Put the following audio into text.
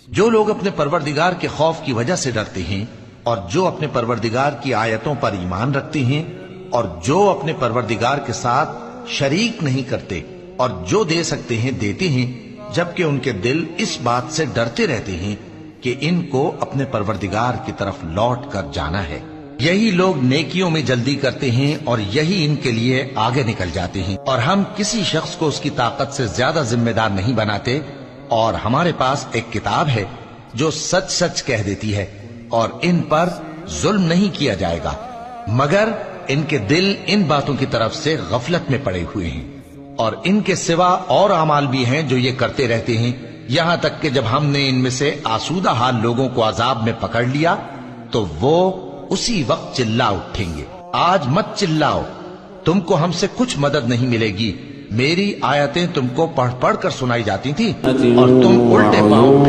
جو لوگ اپنے پروردگار کے خوف کی وجہ سے ڈرتے ہیں اور جو اپنے پروردگار کی آیتوں پر ایمان رکھتے ہیں اور جو اپنے پروردگار کے ساتھ شریک نہیں کرتے اور جو دے سکتے ہیں دیتے ہیں، جبکہ ان کے دل اس بات سے ڈرتے رہتے ہیں کہ ان کو اپنے پروردگار کی طرف لوٹ کر جانا ہے، یہی لوگ نیکیوں میں جلدی کرتے ہیں اور یہی ان کے لیے آگے نکل جاتے ہیں۔ اور ہم کسی شخص کو اس کی طاقت سے زیادہ ذمہ دار نہیں بناتے، اور ہمارے پاس ایک کتاب ہے جو سچ سچ کہہ دیتی ہے، اور ان پر ظلم نہیں کیا جائے گا، مگر ان کے دل ان باتوں کی طرف سے غفلت میں پڑے ہوئے ہیں۔ اور ان کے سوا اور اعمال بھی ہیں جو یہ کرتے رہتے ہیں، یہاں تک کہ جب ہم نے ان میں سے آسودہ حال لوگوں کو عذاب میں پکڑ لیا تو وہ اسی وقت چلا اٹھیں گے۔ آج مت چلاؤ، تم کو ہم سے کچھ مدد نہیں ملے گی، میری آیتیں تم کو پڑھ پڑھ کر سنائی جاتی تھی اور تم الٹے پاؤں